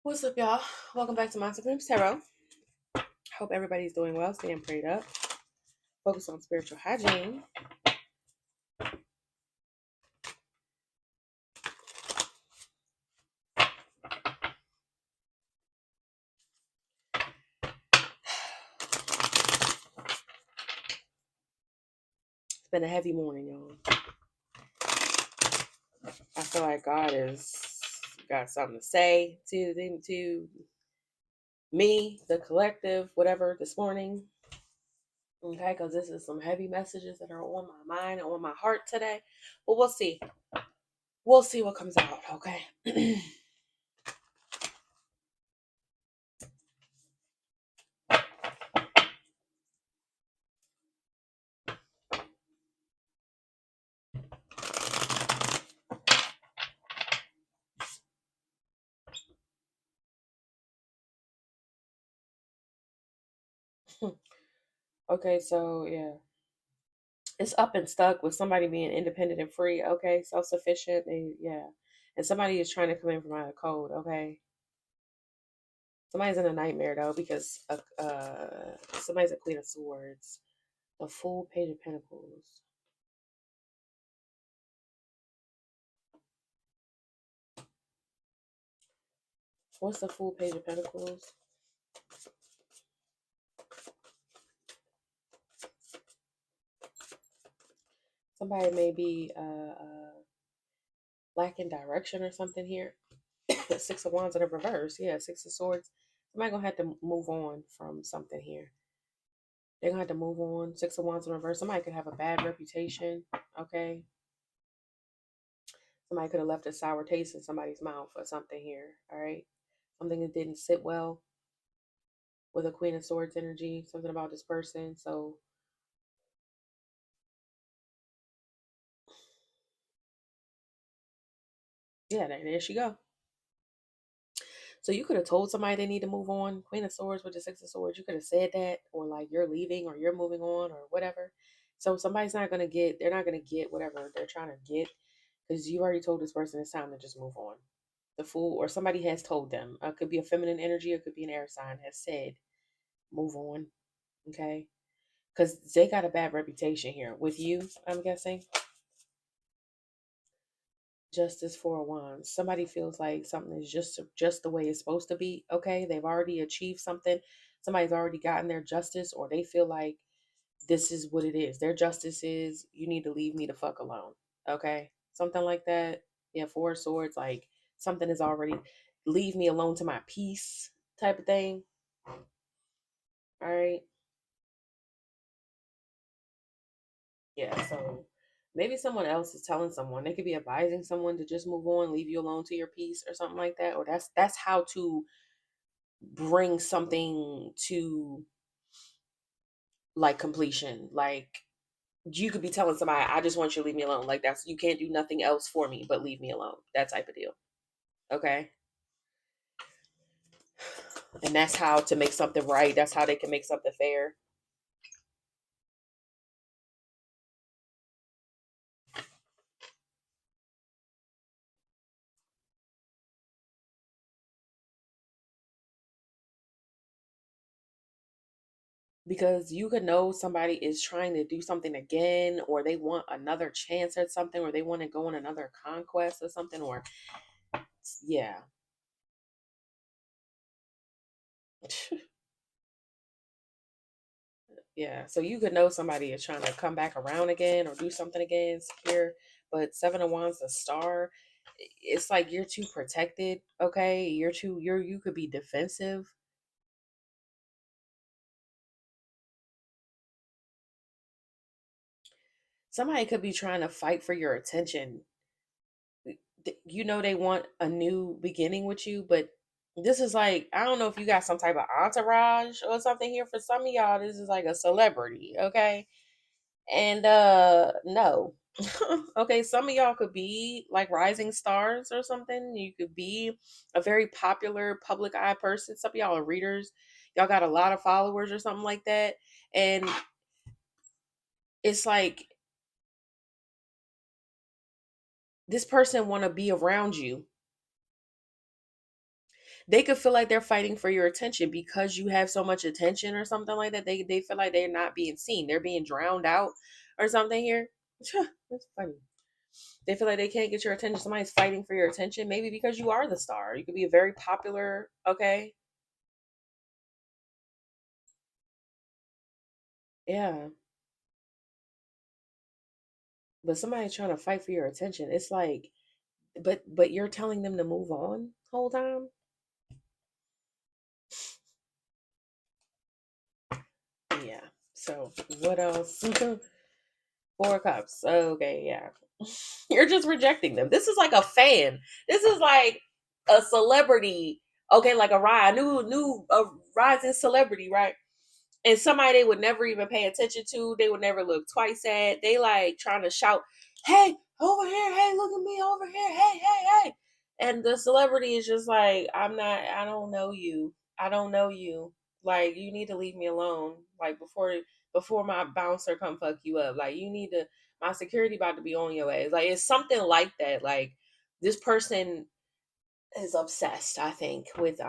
What's up, y'all? Welcome back to My Supreme Tarot. Hope everybody's doing well, staying prayed up. Focus on spiritual hygiene. It's been a heavy morning, y'all. I feel like God has got something to say to me, the collective, whatever, this morning. Okay, because this is some heavy messages that are on my mind and on my heart today. But we'll see. We'll see what comes out, okay? Okay, so yeah. It's up and stuck with somebody being independent and free, okay, self-sufficient. And somebody is trying to come in from out of code, okay. Somebody's in a nightmare though because somebody's a Queen of Swords, the Fool, Page of Pentacles. What's the Fool, Page of Pentacles? Somebody may be lacking direction or something here. Six of Wands in the reverse, yeah, Six of Swords. Somebody gonna have to move on from something here. They're gonna have to move on. Six of Wands in reverse. Somebody could have a bad reputation, okay. Somebody could have left a sour taste in somebody's mouth or something here, all right? Something that didn't sit well with a Queen of Swords energy, something about this person. So, yeah, there she go. So you could have told somebody they need to move on. Queen of Swords with the Six of Swords. You could have said that, or like you're leaving, or you're moving on, or whatever. So somebody's not gonna get. They're not gonna get whatever they're trying to get because you already told this person it's time to just move on. The Fool, or somebody has told them. It could be a feminine energy. It could be an air sign has said, move on. Okay, because they got a bad reputation here with you. I'm guessing. Justice, Four of Wands. Somebody feels like something is just the way it's supposed to be. Okay, they've already achieved something. Somebody's already gotten their justice, or they feel like this is what it is. Their justice is you need to leave me the fuck alone. Okay, something like that. Yeah, Four of Swords. Like something is already leave me alone to my peace type of thing. All right. Yeah. So maybe someone else is telling someone. They could be advising someone to just move on, leave you alone to your peace, or something like that. Or that's how to bring something to like completion. Like you could be telling somebody, I just want you to leave me alone. Like that's you can't do nothing else for me but leave me alone. That type of deal. Okay. And that's how to make something right. That's how they can make something fair. Because you could know somebody is trying to do something again, or they want another chance at something, or they want to go on another conquest or something, or yeah. Yeah, so you could know somebody is trying to come back around again or do something again, secure. But Seven of Wands, the Star, it's like you're too protected. Okay, you could be defensive. Somebody could be trying to fight for your attention. You know they want a new beginning with you, but this is like I don't know if you got some type of entourage or something here. For some of y'all, this is like a celebrity. Okay, and no. Okay, some of y'all could be like rising stars or something. You could be a very popular public eye person. Some of y'all are readers. Y'all got a lot of followers or something like that. And it's like this person want to be around you. They could feel like they're fighting for your attention because you have so much attention or something like that. They feel like they're not being seen. They're being drowned out or something here. That's funny. They feel like they can't get your attention. Somebody's fighting for your attention, maybe because you are the star. You could be a very popular, okay? Yeah. But somebody's trying to fight for your attention. It's like, but you're telling them to move on the whole time? Yeah. So what else? Four cups. Okay, yeah. You're just rejecting them. This is like a fan. This is like a celebrity. Okay, like a new a rising celebrity, right? And somebody they would never even pay attention to, they would never look twice at. They like trying to shout, "Hey, over here! Hey, look at me over here! Hey, hey, hey!" And the celebrity is just like, "I'm not. I don't know you. I don't know you. Like, you need to leave me alone. Like before my bouncer come fuck you up. Like, you need to. My security about to be on your ass. Like, it's something like that. Like, this person is obsessed. I think with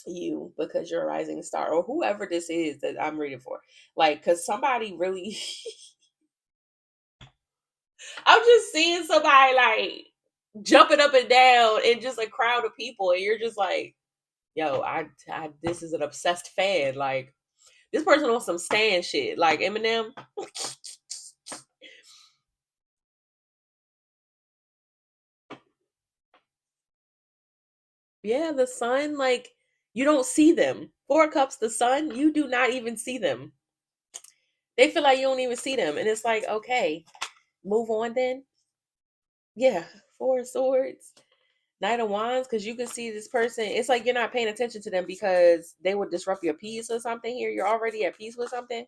you because you're a rising star or whoever this is that I'm reading for. Like, cause somebody really I'm just seeing somebody like jumping up and down in just a crowd of people, and you're just like, yo, I this is an obsessed fan. Like, this person on some Stan shit, like Eminem. Yeah, the sun, like, you don't see them. Four cups, the sun, you do not even see them. They feel like you don't even see them. And it's like, okay, move on then. Yeah, four swords. Knight of Wands, because you can see this person. It's like you're not paying attention to them because they would disrupt your peace or something here. You're already at peace with something.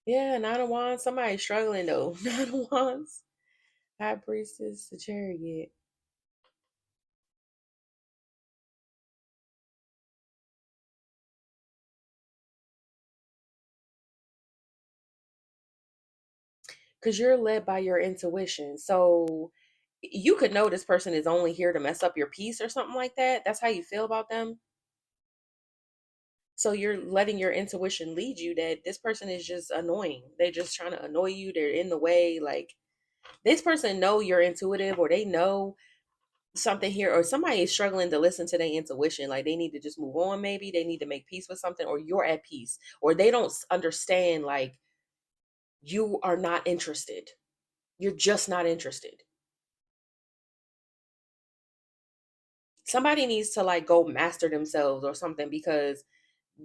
Yeah, Knight of Wands. Somebody's struggling though. Knight of Wands. High Priestess, the Chariot. Because you're led by your intuition. So you could know this person is only here to mess up your peace or something like that. That's how you feel about them. So you're letting your intuition lead you that this person is just annoying. They're just trying to annoy you. They're in the way. Like, this person know you're intuitive, or they know something here, or somebody is struggling to listen to their intuition. Like, they need to just move on. Maybe they need to make peace with something, or you're at peace, or they don't understand, like, you are not interested. You're just not interested. Somebody needs to like go master themselves or something, because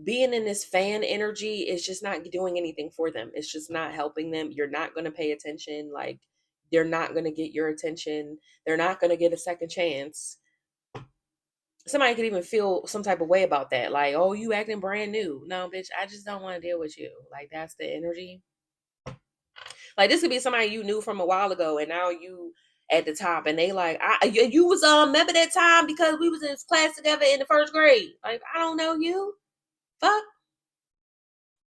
being in this fan energy is just not doing anything for them. It's just not helping them. You're not going to pay attention. Like, they're not going to get your attention. They're not going to get a second chance. Somebody could even feel some type of way about that. Like, oh, you acting brand new. No, bitch, I just don't want to deal with you. Like, that's the energy. Like, this could be somebody you knew from a while ago, and now you at the top, and they like, you was remember that time because we was in class together in the first grade. Like, I don't know you. Fuck.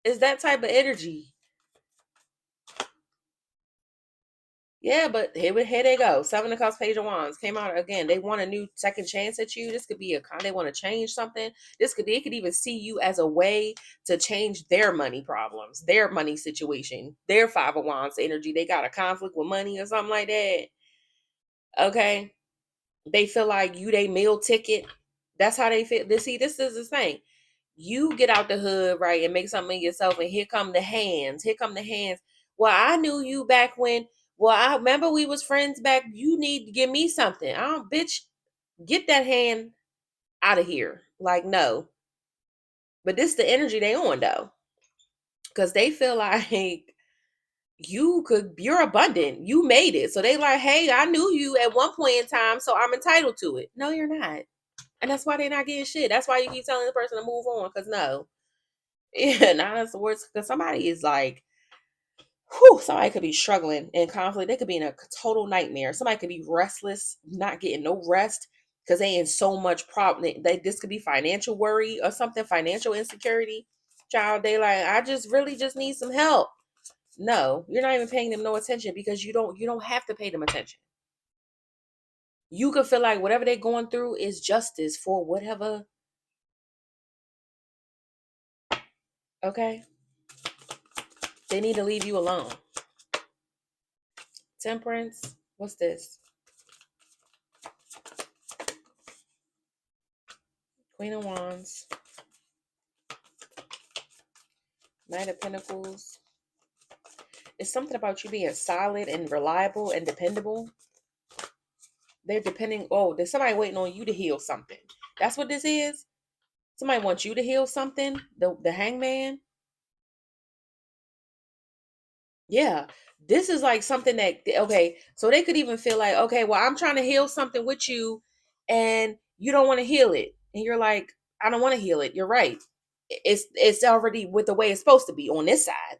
It's that type of energy. Yeah, but here they go. Seven of Cups, Page of Wands came out again. They want a new second chance at you. This could be a con. They want to change something. This could They could even see you as a way to change their money problems, their money situation, their Five of Wands energy. They got a conflict with money or something like that. Okay, they feel like you they meal ticket. That's how they feel. This is the thing. You get out the hood, right, and make something of yourself, and here come the hands. Here come the hands. Well, I knew you back when. Well, I remember we was friends back. You need to give me something. I don't, bitch, get that hand out of here. Like, no. But this is the energy they on though, because they feel like you're abundant. You made it. So they like, hey, I knew you at one point in time, so I'm entitled to it. No, you're not. And that's why they're not getting shit. That's why you keep telling the person to move on. Cause no. Yeah, now that's the worst. Because somebody is like, whew, somebody could be struggling in conflict. They could be in a total nightmare. Somebody could be restless, not getting no rest because they in so much problem. This could be financial worry or something, financial insecurity. Child, they like, I just really just need some help. No, you're not even paying them no attention because you don't have to pay them attention. You could feel like whatever they're going through is justice for whatever. Okay. They need to leave you alone. Temperance. What's this? Queen of Wands. Knight of Pentacles. It's something about you being solid and reliable and dependable. They're depending. Oh, there's somebody waiting on you to heal something. That's what this is. Somebody wants you to heal something. The hangman. Yeah. This is like something that, okay, so they could even feel like, okay, well, I'm trying to heal something with you and you don't want to heal it. And you're like, I don't want to heal it. You're right. It's already with the way it's supposed to be on this side.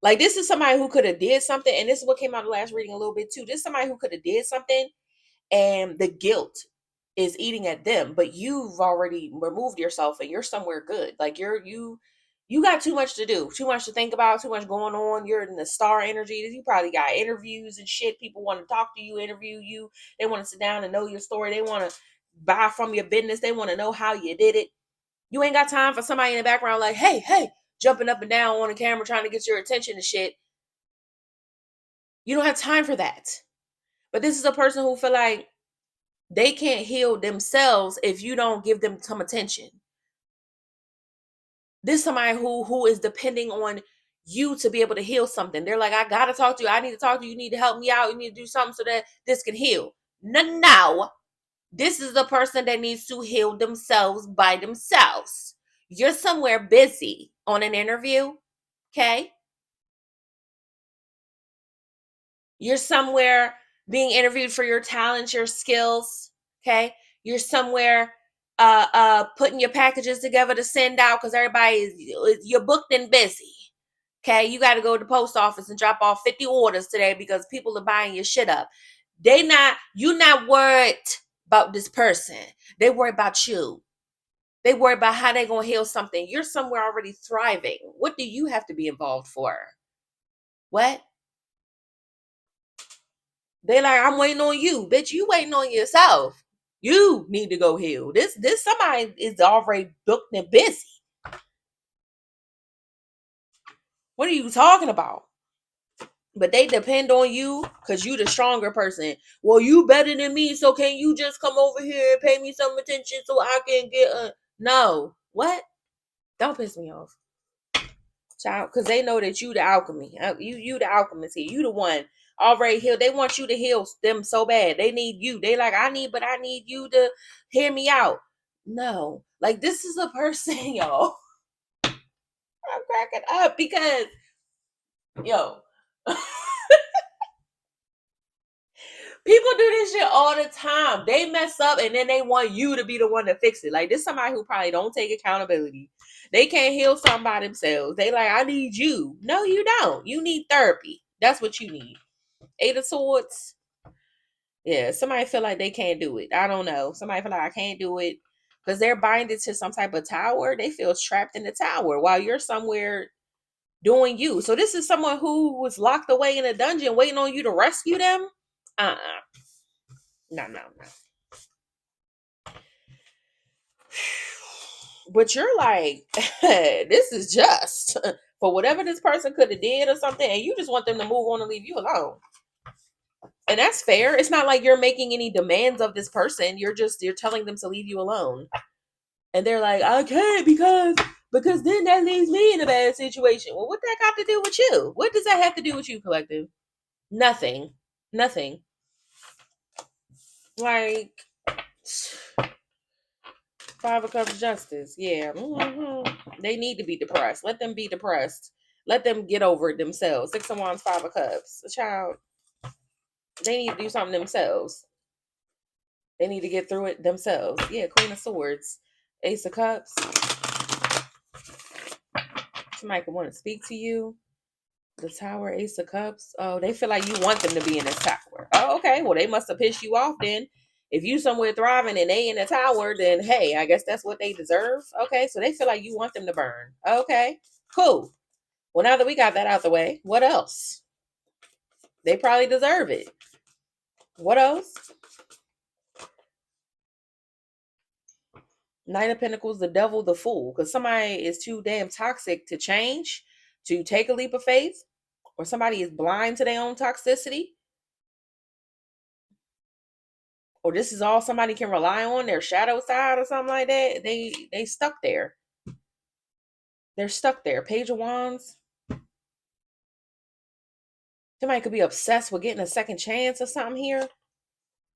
Like this is somebody who could have did something, and this is what came out of the last reading a little bit too. This is somebody who could have did something, and the guilt is eating at them, but you've already removed yourself and you're somewhere good. Like you got too much to do, too much to think about, too much going on. You're in the star energy. You probably got interviews and shit. People want to talk to you, interview you. They want to sit down and know your story. They want to buy from your business. They want to know how you did it. You ain't got time for somebody in the background like, hey, hey, jumping up and down on the camera trying to get your attention and shit. You don't have time for that. But this is a person who feel like they can't heal themselves if you don't give them some attention. This is somebody who is depending on you to be able to heal something. They're like, I gotta talk to you. I need to talk to you. You need to help me out. You need to do something so that this can heal. No. This is the person that needs to heal themselves by themselves. You're somewhere busy on an interview. Okay. You're somewhere being interviewed for your talents, your skills. Okay. You're somewhere putting your packages together to send out because everybody you're booked and busy. Okay. You got to go to the post office and drop off 50 orders today because people are buying your shit up. You not worried about this person. They worry about you. They worry about how they're going to heal something. You're somewhere already thriving. What do you have to be involved for? What? They like, I'm waiting on you. Bitch, you waiting on yourself. You need to go heal. This somebody is already booked and busy. What are you talking about? But they depend on you because you the stronger person. Well, you better than me, so can you just come over here and pay me some attention so I can get a no. What? Don't piss me off. Child, because they know that you the alchemy. You the alchemist here. You the one already healed. They want you to heal them so bad. They need you. They like, I need you to hear me out. No. Like this is a person, yo. I'm cracking up because yo. People do this shit all the time. They mess up and then they want you to be the one to fix it. Like this somebody who probably don't take accountability. They can't heal something by themselves. They like, I need you. No, you don't. You need therapy. That's what you need. 8 of Swords. Yeah, somebody feel like they can't do it. I don't know. Somebody feel like I can't do it because they're binded to some type of tower. They feel trapped in the tower while you're somewhere doing you. So this is someone who was locked away in a dungeon waiting on you to rescue them. No. But you're like, this is just for whatever this person could have did or something, and you just want them to move on and leave you alone. And that's fair. It's not like you're making any demands of this person. You're telling them to leave you alone. And they're like, I can't because then that leaves me in a bad situation. Well, what that got to do with you? What does that have to do with you, collective? Nothing. Nothing. Like 5 of Cups Justice. Yeah. They need to be depressed. Let them be depressed. Let them get over it themselves. 6 of Wands, 5 of Cups. A child. They need to do something themselves. They need to get through it themselves. Yeah, Queen of Swords. Ace of Cups. Somebody could want to speak to you. The Tower, Ace of Cups. Oh, they feel like you want them to be in this tower. Oh, okay. Well, they must have pissed you off then. If you somewhere thriving and they in the tower, then hey, I guess that's what they deserve. Okay, so they feel like you want them to burn. Okay, cool. Well, now that we got that out the way, what else? They probably deserve it. What else? Knight of Pentacles, the devil, the fool. Because somebody is too damn toxic to change, to take a leap of faith, or somebody is blind to their own toxicity, or this is all somebody can rely on, their shadow side or something like that. They stuck there. They're stuck there. Page of Wands. Somebody could be obsessed with getting a second chance or something here.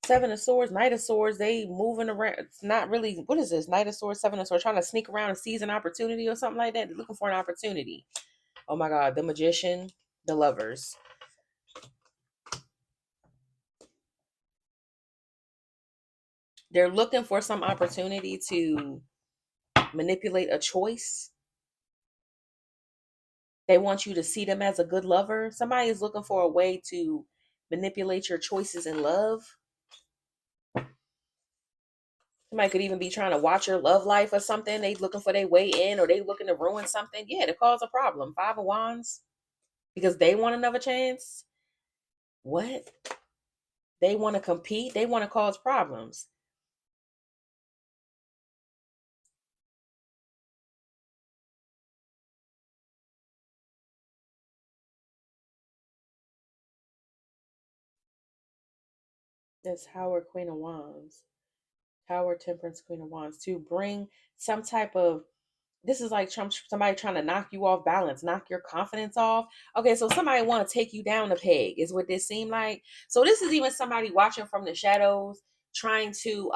Seven of Swords, Knight of Swords, they moving around. It's not really, what is this? Knight of Swords, Seven of Swords, trying to sneak around and seize an opportunity or something like that. They're looking for an opportunity. Oh my God, the Magician, the Lovers. They're looking for some opportunity to manipulate a choice. They want you to see them as a good lover. Somebody is looking for a way to manipulate your choices in love. Somebody could even be trying to watch your love life or something. They looking for their way in, or they looking to ruin something. Yeah, to cause a problem. Five of Wands. Because they want another chance. What? They want to compete. They want to cause problems. That's Howard, Queen of Wands. Tower, Temperance, Queen of Wands. To bring some type of, this is like somebody trying to knock you off balance, knock your confidence off. Okay, so somebody want to take you down a peg is what this seemed like. So this is even somebody watching from the shadows, trying to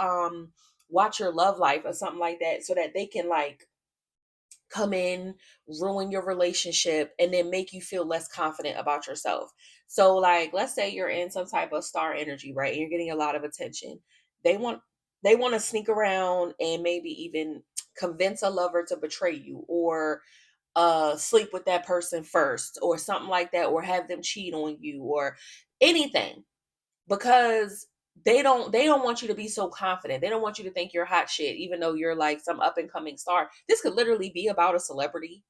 watch your love life or something like that, so that they can like come in, ruin your relationship, and then make you feel less confident about yourself. So like, let's say you're in some type of star energy, right? And you're getting a lot of attention. They want they want to sneak around and maybe even convince a lover to betray you, or sleep with that person first or something like that, or have them cheat on you or anything, because they don't want you to be so confident. They don't want you to think you're hot shit, even though you're like some up and coming star. This could literally be about a celebrity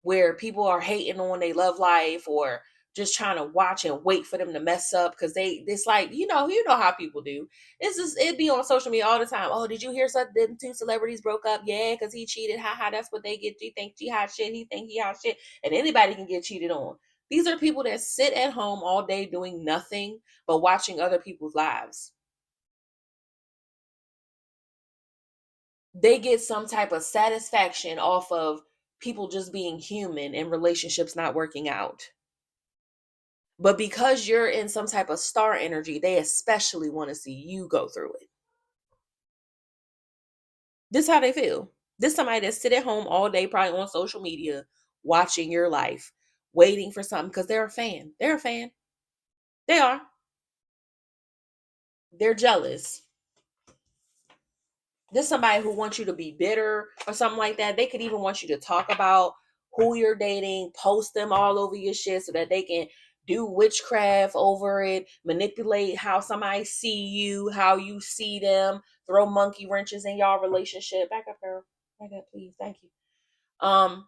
where people are hating on their love life, or just trying to watch and wait for them to mess up, because it's like, you know how people do. It's just, it be on social media all the time. Oh, did you hear something? Them two celebrities broke up? Yeah, because he cheated. Haha, that's what they get. You think she hot shit? He think he hot shit. And anybody can get cheated on. These are people that sit at home all day doing nothing but watching other people's lives. They get some type of satisfaction off of people just being human and relationships not working out. But because you're in some type of star energy, they especially want to see you go through it. This is how they feel. This somebody that sit at home all day, probably on social media, watching your life, waiting for something, because they're a fan. They're a fan. They are. They're jealous. This somebody who wants you to be bitter or something like that. They could even want you to talk about who you're dating, post them all over your shit so that they can do witchcraft over it, manipulate how somebody see you, how you see them, throw monkey wrenches in y'all relationship. Back up, girl. Back up, please. Thank you. Um,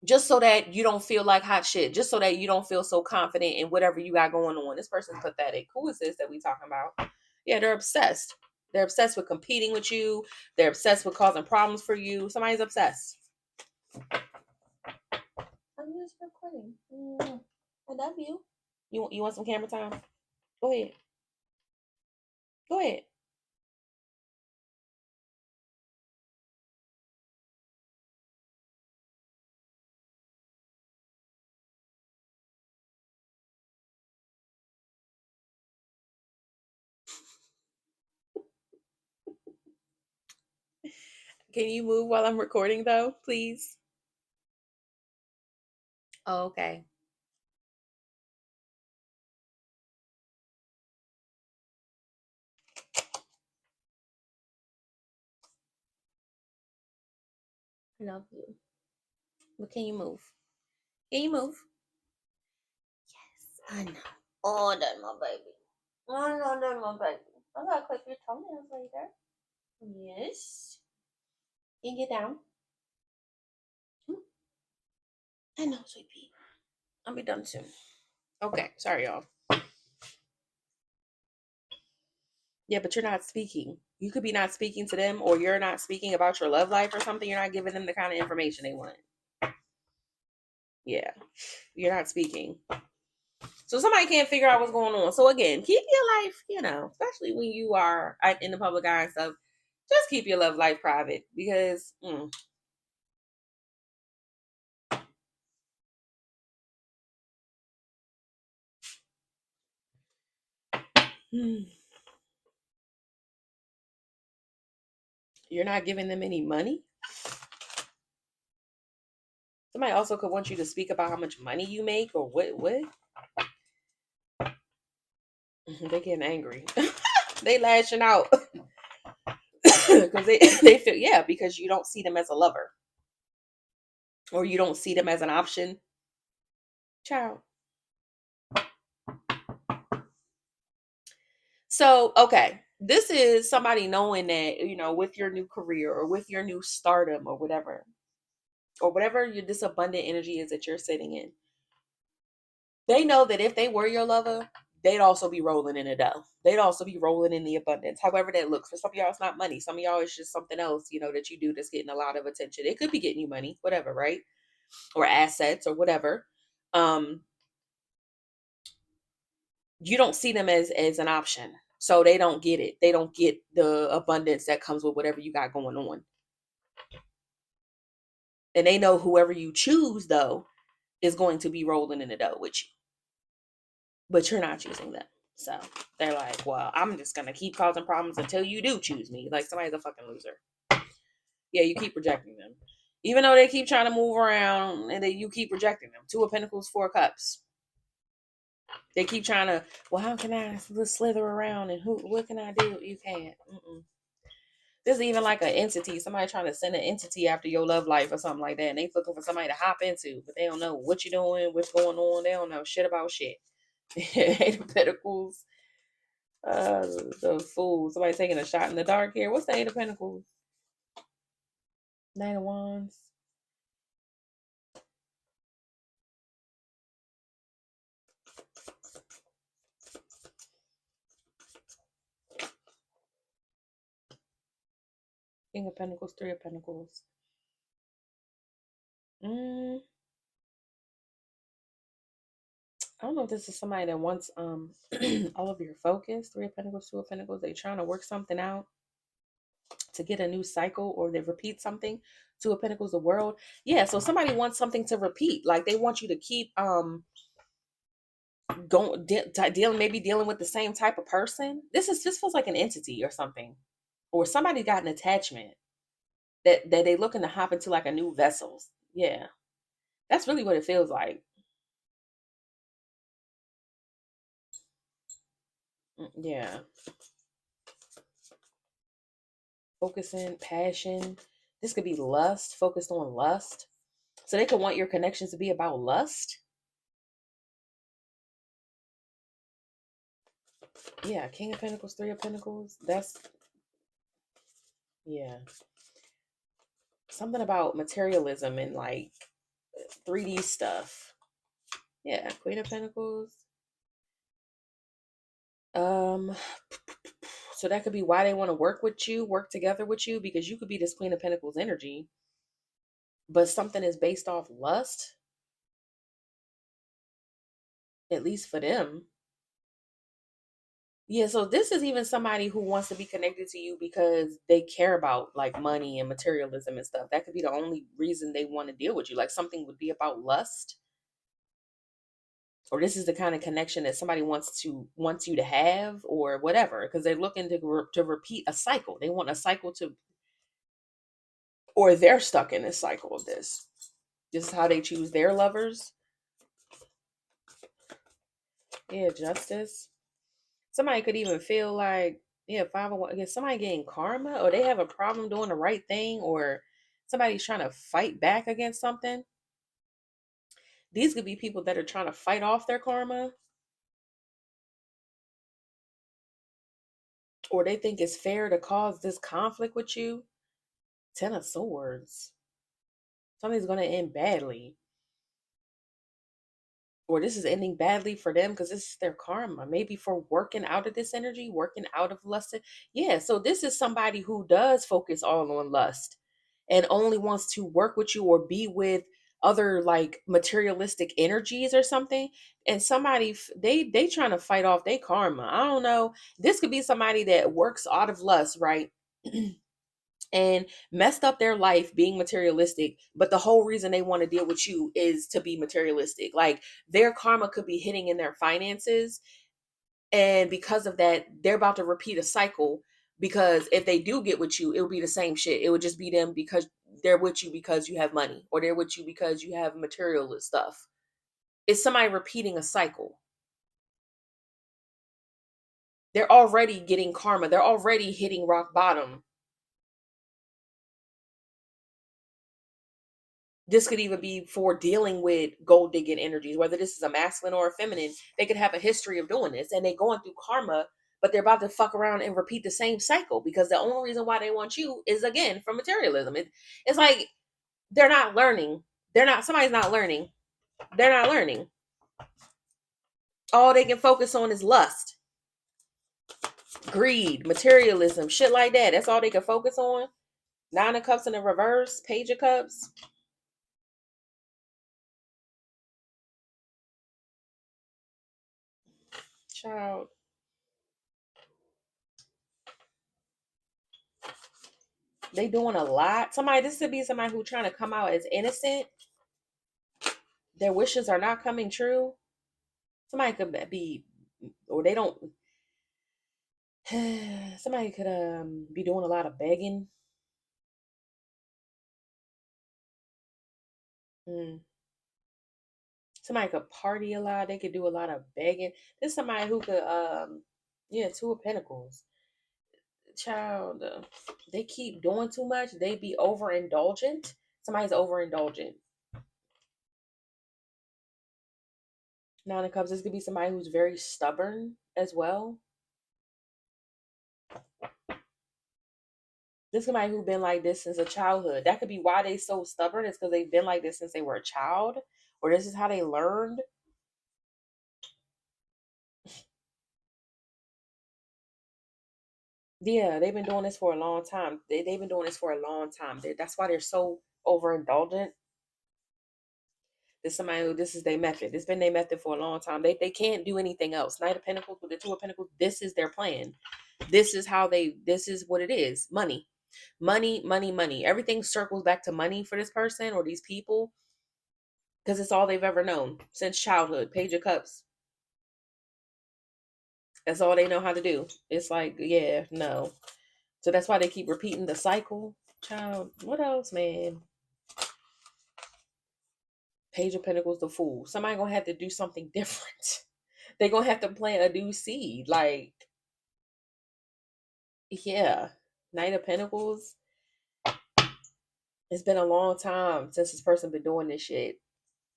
just so that you don't feel like hot shit, just so that you don't feel so confident in whatever you got going on. This person's pathetic. Who is this that we talking about? Yeah, they're obsessed. They're obsessed with competing with you. They're obsessed with causing problems for you. Somebody's obsessed. I'm just recording. I love you. You want some camera time? Go ahead. Go ahead. Can you move while I'm recording though, please? Oh, okay. I love you. But can you move? Can you move? Yes, I know. Oh, that's my baby. Oh, no, that's my baby. I'm gonna clip your toenails later. Yes. You can get down. Hmm, I know, sweet pea. I'll be done soon. Okay, sorry, y'all. Yeah, but you're not speaking. You could be not speaking to them, or you're not speaking about your love life or something. You're not giving them the kind of information they want. Yeah, you're not speaking. So somebody can't figure out what's going on. So again, keep your life, especially when you are in the public eye and stuff, just keep your love life private because you're not giving them any money. Somebody also could want you to speak about how much money you make or what. They getting angry. They lashing out because they feel, yeah, because you don't see them as a lover or you don't see them as an option. Ciao. So, okay. This is somebody knowing that, with your new career or with your new stardom or whatever this abundant energy is that you're sitting in. They know that if they were your lover, they'd also be rolling in the dough. They'd also be rolling in the abundance. However that looks. For some of y'all, it's not money. Some of y'all, it's just something else, that you do that's getting a lot of attention. It could be getting you money, whatever, right? Or assets or whatever. You don't see them as an option. So they don't get it. They don't get the abundance that comes with whatever you got going on. And they know whoever you choose, though, is going to be rolling in the dough with you. But you're not choosing them. So they're like, well, I'm just going to keep causing problems until you do choose me. Like somebody's a fucking loser. Yeah, you keep rejecting them. Even though they keep trying to move around and you keep rejecting them. 2 of Pentacles, 4 of Cups. They keep trying to, well, how can I slither around and what can I do? You can't. This is even like an entity. Somebody trying to send an entity after your love life or something like that. And they looking for somebody to hop into, but they don't know what you're doing, what's going on. They don't know shit about shit. 8 of Pentacles. The Fool. Somebody taking a shot in the dark here. What's the 8 of Pentacles? 9 of Wands. King of Pentacles, 3 of Pentacles. I don't know if this is somebody that wants all of your focus. 3 of Pentacles, 2 of Pentacles. They trying to work something out to get a new cycle, or they repeat something. 2 of Pentacles, the World. Yeah, so somebody wants something to repeat. Like they want you to keep dealing with the same type of person. This feels like an entity or something, or somebody got an attachment that they looking to hop into like a new vessel. Yeah, that's really what it feels like. Yeah, focusing, passion. This could be lust, focused on lust. So they could want your connections to be about lust. Yeah, King of Pentacles, 3 of Pentacles. That's, yeah, something about materialism and like 3D stuff. Yeah, Queen of Pentacles. Um, so that could be why they want to work together with you, because you could be this Queen of Pentacles energy, but something is based off lust, at least for them. Yeah, so this is even somebody who wants to be connected to you because they care about like money and materialism and stuff. That could be the only reason they want to deal with you. Like something would be about lust, or this is the kind of connection that somebody wants you to have, or whatever, because they're looking to repeat a cycle. They want a cycle to, or they're stuck in this cycle of this. This is how they choose their lovers. Yeah, Justice. Somebody could even feel like, yeah, 501. Yeah, somebody getting karma, or they have a problem doing the right thing, or somebody's trying to fight back against something. These could be people that are trying to fight off their karma, or they think it's fair to cause this conflict with you. 10 of Swords. Something's going to end badly. or this is ending badly for them because this is their karma. Maybe for working out of this energy, working out of lust. Yeah, so this is somebody who does focus all on lust and only wants to work with you or be with other like materialistic energies or something. And somebody they trying to fight off their karma. I don't know. This could be somebody that works out of lust, right? And messed up their life being materialistic, but the whole reason they want to deal with you is to be materialistic. Like their karma could be hitting in their finances, and because of that they're about to repeat a cycle, because if they do get with you it will be the same shit. It would just be them because they're with you because you have money, or they're with you because you have material stuff. It's somebody repeating a cycle. They're already getting karma, they're already hitting rock bottom. This could even be for dealing with gold digging energies, whether this is a masculine or a feminine. They could have a history of doing this and they going through karma, but they're about to fuck around and repeat the same cycle because the only reason why they want you is again for materialism. It's like they're not learning. Somebody's not learning. They're not learning. All they can focus on is lust, greed, materialism, shit like that. That's all they can focus on. Nine of Cups in the reverse, Page of Cups. Child, they doing a lot. This could be somebody who trying to come out as innocent. Their wishes are not coming true. Somebody could be, or they don't. Somebody could be doing a lot of begging. Mm. Somebody could party a lot. They could do a lot of begging. There's somebody who could yeah, Two of Pentacles. Child, they keep doing too much. They be overindulgent. Somebody's overindulgent. Nine of Cups. This could be somebody who's very stubborn as well. This is somebody who's been like this since a childhood. That could be why they so stubborn. It's because they've been like this since they were a child, or this is how they learned. Yeah, they've been doing this for a long time. They've been doing this for a long time. That's why they're so overindulgent. This is their method. It's been their method for a long time. They can't do anything else. Knight of Pentacles with the Two of Pentacles. This is their plan. This is what it is. Money. Money, money, money. Everything circles back to money for this person or these people because it's all they've ever known since childhood. Page of Cups. That's all they know how to do. It's like, yeah, no. So that's why they keep repeating the cycle. Child, what else, man? Page of Pentacles, the Fool. Somebody gonna have to do something different. They gonna have to plant a new seed. Like, yeah. Knight of Pentacles. It's been a long time since this person been doing this shit.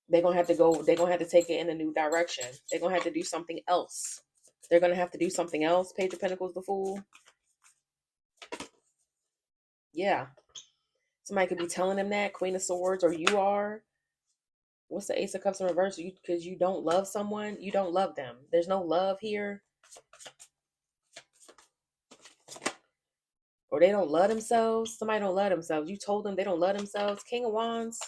They're gonna have to go, they're gonna have to take it in a new direction. They're gonna have to do something else. They're gonna have to do something else. Page of Pentacles, the Fool. Yeah. Somebody could be telling them that, Queen of Swords, or you are. What's the Ace of Cups in reverse? You because you don't love someone, you don't love them. There's no love here. Or they don't love themselves. Somebody don't love themselves. You told them they don't love themselves. King of Wands,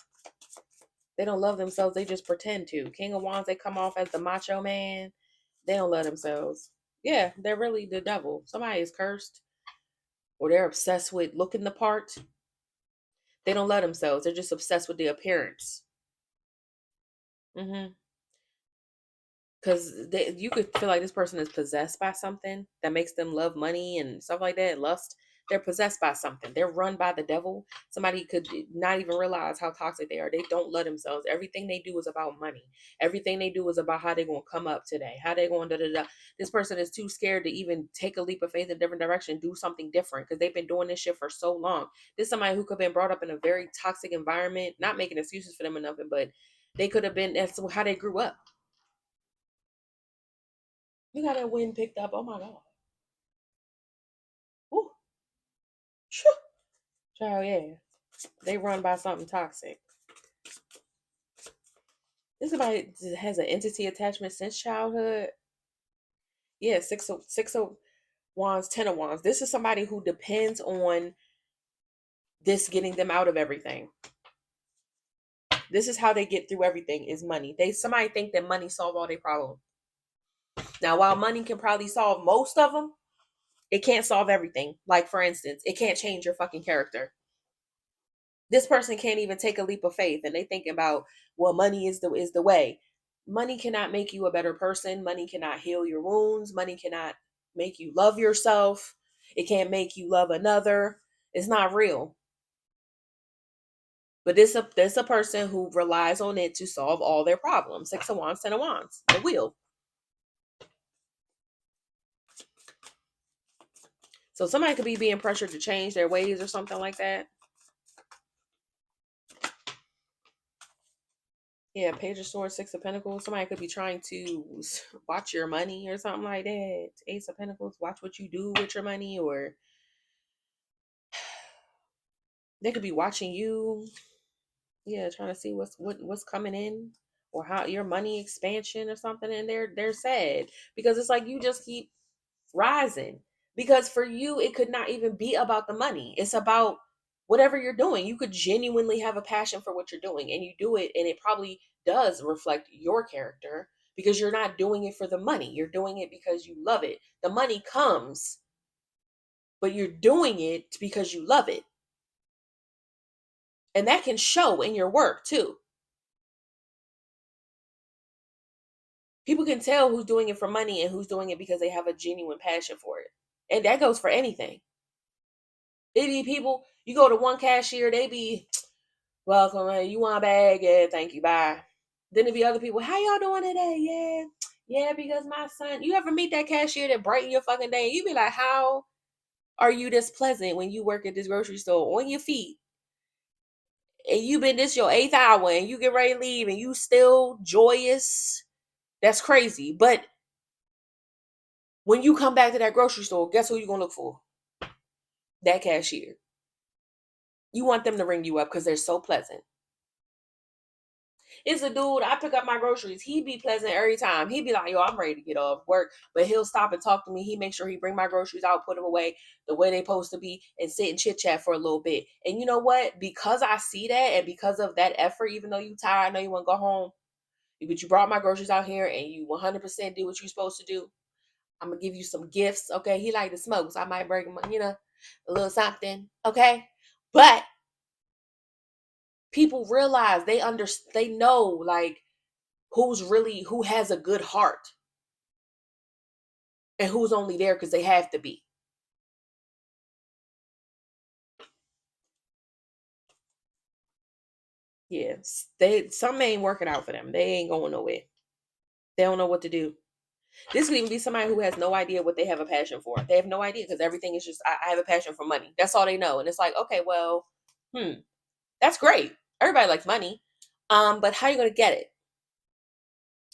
they don't love themselves. They just pretend to. King of Wands, they come off as the macho man. They don't love themselves. Yeah, they're really the devil. Somebody is cursed, or they're obsessed with looking the part. They don't love themselves. They're just obsessed with the appearance. Mm-hmm. Because you could feel like this person is possessed by something that makes them love money and stuff like that, lust. They're possessed by something. They're run by the devil. Somebody could not even realize how toxic they are. They don't love themselves. Everything they do is about money. Everything they do is about how they're going to come up today, how they're going to. This person is too scared to even take a leap of faith in a different direction, do something different because they've been doing this shit for so long. This is somebody who could have been brought up in a very toxic environment, not making excuses for them or nothing, but they could have been, that's how they grew up. You got that wind picked up. Oh my God. Ooh, shoo. Child, yeah. They run by something toxic. This somebody that has an entity attachment since childhood. Yeah, six of wands, 10 of wands. This is somebody who depends on this getting them out of everything. This is how they get through everything is money. Somebody think that money solve all their problems. Now, while money can probably solve most of them, it can't solve everything. Like, for instance, it can't change your fucking character. This person can't even take a leap of faith, and they think about, well, money is the way. Money cannot make you a better person. Money cannot heal your wounds. Money cannot make you love yourself. It can't make you love another. It's not real. But this a person who relies on it to solve all their problems. 6 of wands, 10 of wands, the wheel. So somebody could be being pressured to change their ways or something like that. Yeah, Page of Swords, 6 of Pentacles. Somebody could be trying to watch your money or something like that. Ace of Pentacles, watch what you do with your money, or they could be watching you. Yeah, trying to see what's coming in, or how your money expansion or something. And they're sad because it's like you just keep rising. Because for you, it could not even be about the money. It's about whatever you're doing. You could genuinely have a passion for what you're doing, and you do it, and it probably does reflect your character because you're not doing it for the money. You're doing it because you love it. The money comes, but you're doing it because you love it. And that can show in your work too. People can tell who's doing it for money and who's doing it because they have a genuine passion for it. And that goes for anything. It be people, you go to one cashier, they be, welcome, you want a bag? Yeah, thank you, bye. Then there be other people, how y'all doing today? Yeah, because my son, you ever meet that cashier that brighten your fucking day? You be like, how are you this pleasant when you work at this grocery store on your feet? And you been this your 8th hour and you get ready to leave and you still joyous? That's crazy. But when you come back to that grocery store, guess who you're going to look for? That cashier. You want them to ring you up because they're so pleasant. It's a dude, I pick up my groceries. He be pleasant every time. He be like, yo, I'm ready to get off work. But he'll stop and talk to me. He make sure he bring my groceries out, put them away the way they supposed to be, and sit and chit chat for a little bit. And you know what? Because I see that, and because of that effort, even though you tired, I know you want to go home, but you brought my groceries out here and you 100% do what you're supposed to do. I'm going to give you some gifts. Okay. He like to smoke, so I might bring him, a little something. Okay. But people realize they know like who has a good heart and who's only there because they have to be. Yes, something ain't working out for them. They ain't going nowhere. They don't know what to do. This could even be somebody who has no idea what they have a passion for. They have no idea because everything is just I have a passion for money. That's all they know. And it's like, okay, well, that's great. Everybody likes money. But how are you gonna get it?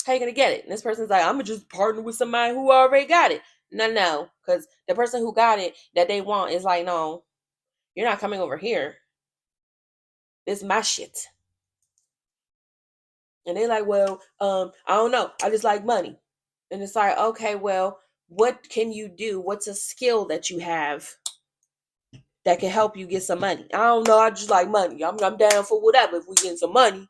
How you gonna get it? And this person's like, I'm gonna just partner with somebody who already got it. No, because the person who got it that they want is like, no, you're not coming over here. This is my shit. And they're like, well, I don't know. I just like money. And it's like, okay, well, what can you do? What's a skill that you have that can help you get some money? I don't know. I just like money. I'm down for whatever if we get some money.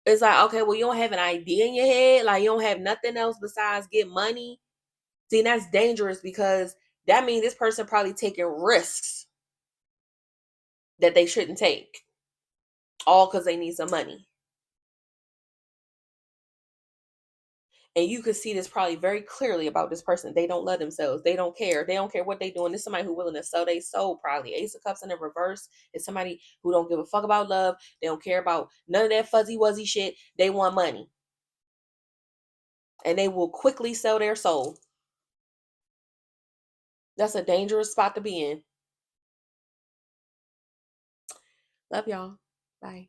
It's like, okay, well, you don't have an idea in your head. Like, you don't have nothing else besides get money. See, that's dangerous because that means this person probably taking risks that they shouldn't take, all because they need some money. And you can see this probably very clearly about this person. They don't love themselves. They don't care. They don't care what they're doing. This is somebody who's willing to sell their soul, probably. Ace of Cups in the reverse is somebody who don't give a fuck about love. They don't care about none of that fuzzy wuzzy shit. They want money. And they will quickly sell their soul. That's a dangerous spot to be in. Love y'all. Bye.